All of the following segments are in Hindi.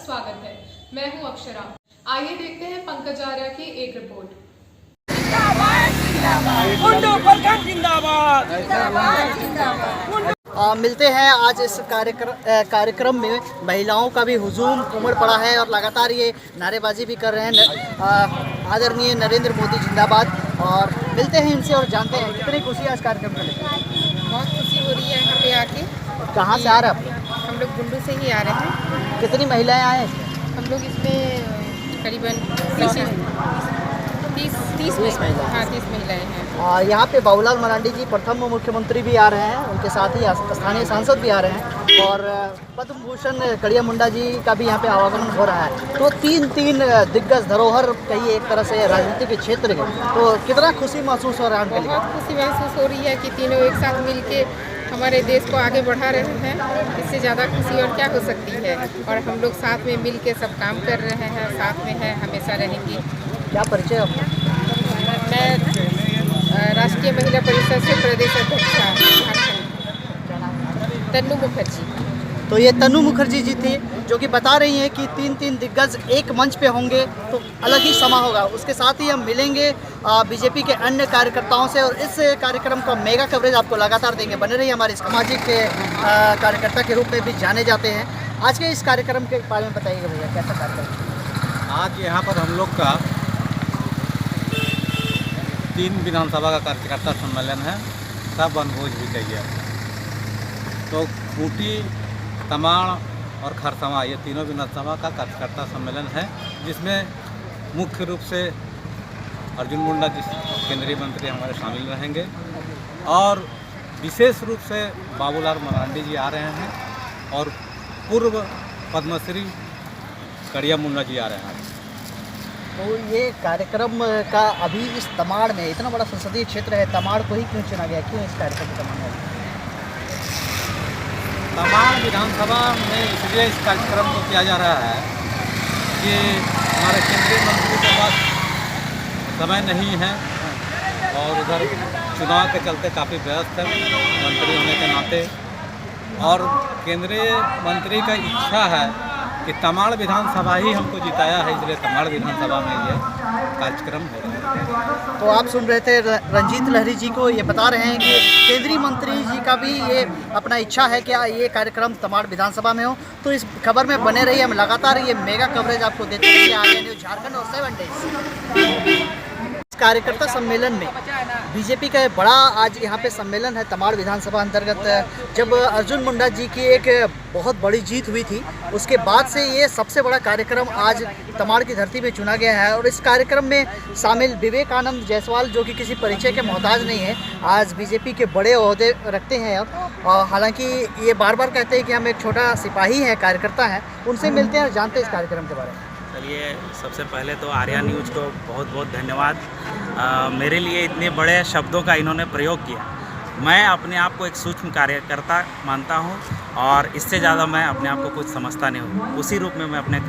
स्वागत है। मैं हूं अक्षरा। आइए देखते हैं पंकज आर्या की एक रिपोर्ट। मिलते हैं आज इस कार्यक्रम में महिलाओं का भी हुजूम उमड़ पड़ा है और लगातार ये नारेबाजी भी कर रहे हैं आदरणीय नरेंद्र मोदी जिंदाबाद। और मिलते हैं इनसे और जानते हैं कितनी खुशी है इस कार्यक्रम को लेकर। बहुत खुशी हो रही है यहाँ पे आके। कहाँ से आ रहे हैं आप? हम लोग गुंडू से ही आ रहे हैं। कितनी महिलाएं आए हैं? हम लोग इसमें करीबन 30 महिलाएं। हाँ, 30 महिलाएं हैं। और यहाँ पे बाबूलाल मरांडी जी प्रथम मुख्यमंत्री भी आ रहे हैं, उनके साथ ही स्थानीय सांसद भी आ रहे हैं और पद्म भूषण कड़िया मुंडा जी का भी यहाँ पे आवागमन हो रहा है। तो तीन दिग्गज धरोहर कहिए एक तरह से राजनीति के क्षेत्र के, तो कितना खुशी महसूस हो रहा है उनके लिए? बहुत खुशी महसूस हो रही है कि तीनों एक साथ मिल के हमारे देश को आगे बढ़ा रहे हैं। इससे ज़्यादा खुशी और क्या हो सकती है। और हम लोग साथ में मिल के सब काम कर रहे हैं, साथ में है, हमेशा रहेंगे। क्या परिचय आपका? मैं राष्ट्रीय महिला परिषद से प्रदेश अध्यक्षा तन्नू मुखर्जी। तो ये तन्नू मुखर्जी जी थी जो कि बता रही हैं कि तीन दिग्गज एक मंच पे होंगे तो अलग ही समा होगा। उसके साथ ही हम मिलेंगे बीजेपी के अन्य कार्यकर्ताओं से और इस कार्यक्रम का मेगा कवरेज आपको लगातार देंगे। बने रहिए, हमारे सामाजिक कार्यकर्ता के रूप में भी जाने जाते हैं। आज के इस कार्यक्रम के बारे में बताइएगा भैया, कैसा कार्यक्रम? आज यहाँ पर हम लोग का 3 विधानसभा का कार्यकर्ता सम्मेलन है, सब वनभोज भी कहिए। तो खूंटी, तमाड़ और खरसवां ये तीनों विधानसभा का कार्यकर्ता सम्मेलन है, जिसमें मुख्य रूप से अर्जुन मुंडा जी केंद्रीय मंत्री हमारे शामिल रहेंगे और विशेष रूप से बाबूलाल मरांडी जी आ रहे हैं और पूर्व पद्मश्री कड़िया मुंडा जी आ रहे हैं। तो ये कार्यक्रम का अभी इस तमाड़ में, इतना बड़ा संसदीय क्षेत्र है, तमाड़ को ही क्यों चुना गया, क्यों इस कार्यक्रम का मांग है? तमाड़ विधानसभा में इसलिए इस कार्यक्रम को किया जा रहा है कि हमारे केंद्रीय मंत्री के पास समय नहीं है और उधर चुनाव के चलते काफ़ी व्यस्त है मंत्री होने के नाते, और केंद्रीय मंत्री का इच्छा है कि तमाड़ विधानसभा ही हमको जिताया है, इसलिए तमाड़ विधानसभा में ये कार्यक्रम हो रहा है। तो आप सुन रहे थे रंजीत लहरी जी को, ये बता रहे हैं कि केंद्रीय मंत्री जी का भी ये अपना इच्छा है कि ये कार्यक्रम तमाड़ विधानसभा में हो। तो इस खबर में बने रहिए, हम लगातार ये मेगा कवरेज आपको देते रहेंगे। आगे न्यूज़ झारखंड और 7 डेज कार्यकर्ता सम्मेलन में बीजेपी का बड़ा आज यहाँ पे सम्मेलन है तमाड़ विधानसभा अंतर्गत। जब अर्जुन मुंडा जी की एक बहुत बड़ी जीत हुई थी, उसके बाद से ये सबसे बड़ा कार्यक्रम आज तमाड़ की धरती में चुना गया है। और इस कार्यक्रम में शामिल विवेकानंद जायसवाल जो कि किसी परिचय के मोहताज नहीं है, आज बीजेपी के बड़े ओहदे रखते हैं। और हालांकि ये बार बार कहते हैं कि हम एक छोटा सिपाही हैं, कार्यकर्ता हैं। उनसे मिलते हैं और जानते हैं इस कार्यक्रम के बारे में। चलिए, सबसे पहले तो आर्या न्यूज़ को बहुत बहुत धन्यवाद। मेरे लिए इतने बड़े शब्दों का इन्होंने प्रयोग किया। मैं अपने आप को एक सूक्ष्म कार्यकर्ता मानता हूं और इससे ज़्यादा मैं अपने आप को कुछ समझता नहीं हूं। उसी रूप में मैं अपने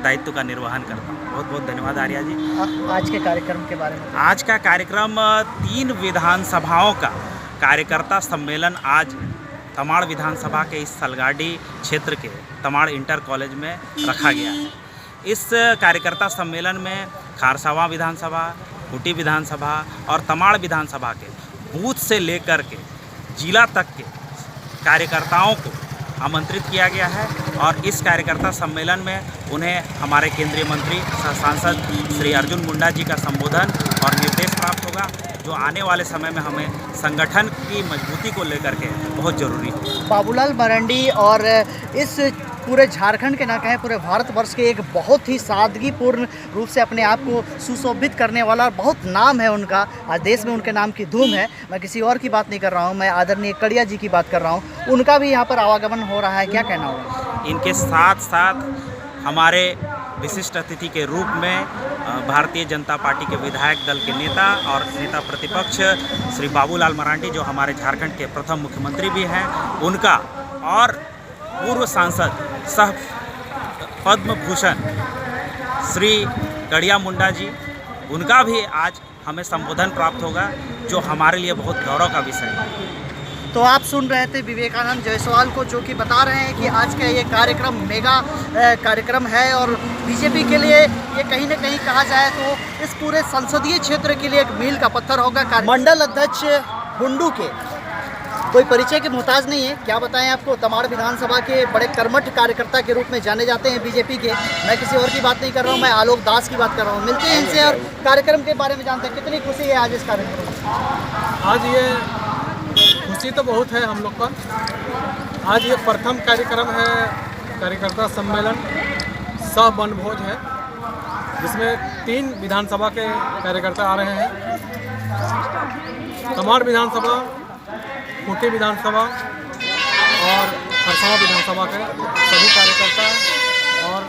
दायित्व का निर्वहन करता हूं। बहुत बहुत धन्यवाद आर्या जी। आज के कार्यक्रम के बारे में? आज का कार्यक्रम 3 विधानसभाओं का कार्यकर्ता सम्मेलन आज तमाड़ विधानसभा के इस सलगाड़ी क्षेत्र के तमाड़ इंटर कॉलेज में रखा गया है। इस कार्यकर्ता सम्मेलन में खरसवां विधानसभा, खूंटी विधानसभा और तमाड़ विधानसभा के बूथ से लेकर के जिला तक के कार्यकर्ताओं को आमंत्रित किया गया है। और इस कार्यकर्ता सम्मेलन में उन्हें हमारे केंद्रीय मंत्री सांसद श्री अर्जुन मुंडा जी का संबोधन और निर्देश प्राप्त होगा, जो आने वाले समय में हमें संगठन की मजबूती को लेकर के बहुत ज़रूरी है। बाबूलाल मरांडी और इस पूरे झारखंड के ना कहें पूरे भारतवर्ष के एक बहुत ही सादगीपूर्ण रूप से अपने आप को सुशोभित करने वाला बहुत नाम है उनका। आज देश में उनके नाम की धूम है। मैं किसी और की बात नहीं कर रहा हूँ, मैं आदरणीय कड़िया जी की बात कर रहा हूँ। उनका भी यहाँ पर आवागमन हो रहा है, क्या कहना होगा? इनके साथ साथ हमारे विशिष्ट अतिथि के रूप में भारतीय जनता पार्टी के विधायक दल के नेता और नेता प्रतिपक्ष श्री बाबूलाल मरांडी, जो हमारे झारखंड के प्रथम मुख्यमंत्री भी हैं, उनका और पूर्व सांसद सह पद्म भूषण श्री कड़िया मुंडा जी, उनका भी आज हमें संबोधन प्राप्त होगा, जो हमारे लिए बहुत गौरव का विषय है। तो आप सुन रहे थे विवेकानंद जायसवाल को, जो कि बता रहे हैं कि आज का ये कार्यक्रम मेगा कार्यक्रम है और बीजेपी के लिए ये कहीं ना कहीं कहा जाए तो इस पूरे संसदीय क्षेत्र के लिए एक मील का पत्थर होगा। मंडल अध्यक्ष हुंडू के कोई परिचय के मोहताज नहीं है, क्या बताएं आपको। तमाड़ विधानसभा के बड़े कर्मठ कार्यकर्ता के रूप में जाने जाते हैं बीजेपी के। मैं किसी और की बात नहीं कर रहा हूं, मैं आलोक दास की बात कर रहा हूं। मिलते हैं इनसे और कार्यक्रम के बारे में जानते हैं। कितनी खुशी है आज इस कार्यक्रम में? आज ये खुशी तो बहुत है हम लोग पर। आज ये प्रथम कार्यक्रम है, कार्यकर्ता सम्मेलन सह वनभोज है, जिसमें 3 विधानसभा के कार्यकर्ता आ रहे हैं। तमाड़ विधानसभा, खूंटी विधानसभा और खरसावां विधानसभा के सभी कार्यकर्ता और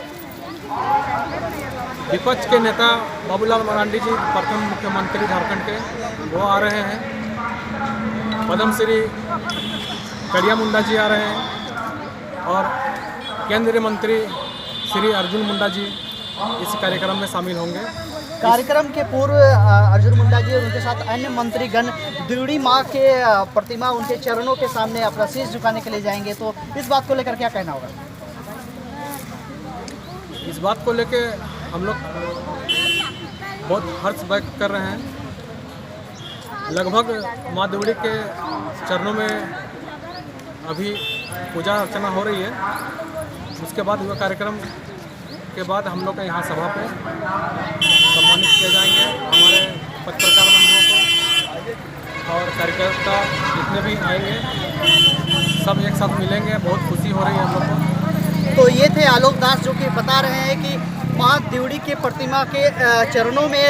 विपक्ष के नेता बाबूलाल मरांडी जी, प्रथम मुख्यमंत्री झारखंड के, वो आ रहे हैं। पद्मश्री कड़िया मुंडा जी आ रहे हैं और केंद्रीय मंत्री श्री अर्जुन मुंडा जी इस कार्यक्रम में शामिल होंगे। कार्यक्रम के पूर्व अर्जुन मुंडा जी और उनके साथ अन्य मंत्रीगण द्यूड़ी माँ के प्रतिमा, उनके चरणों के सामने अपना शीश झुकाने के लिए जाएंगे, तो इस बात को लेकर क्या कहना होगा? इस बात को लेके हम लोग बहुत हर्ष व्यक्त कर रहे हैं। लगभग माँ द्यूड़ी के चरणों में अभी पूजा अर्चना हो रही है। उसके बाद हुआ कार्यक्रम के बाद हम लोग यहाँ सभा पे सम्मानित किए जाएंगे हमारे पत्रकार बंधुओं को, और कार्यकर्ता जितने भी आएंगे सब एक साथ मिलेंगे। बहुत खुशी हो रही है हम लोग को। तो ये थे आलोक दास, जो कि बता रहे हैं कि माँ द्यूड़ी के प्रतिमा के चरणों में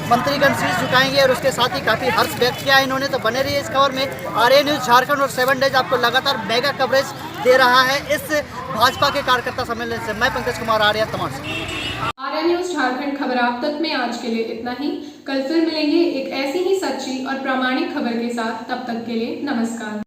मंत्रीगण शीश झुकाएंगे और उसके साथ ही काफ़ी हर्ष व्यक्त किया इन्होंने। तो बने रहिए इस खबर में। आर्य न्यूज़ झारखंड और 7 डेज आपको लगातार मेगा कवरेज दे रहा है इस भाजपा के कार्यकर्ता सम्मेलन से। मैं पंकज कुमार आर्य, तमाड़ से। आर्य न्यूज़ झारखंड खबर आप तक में आज के लिए इतना ही। कल फिर मिलेंगे एक ऐसी ही सच्ची और प्रामाणिक खबर के साथ। तब तक के लिए नमस्कार।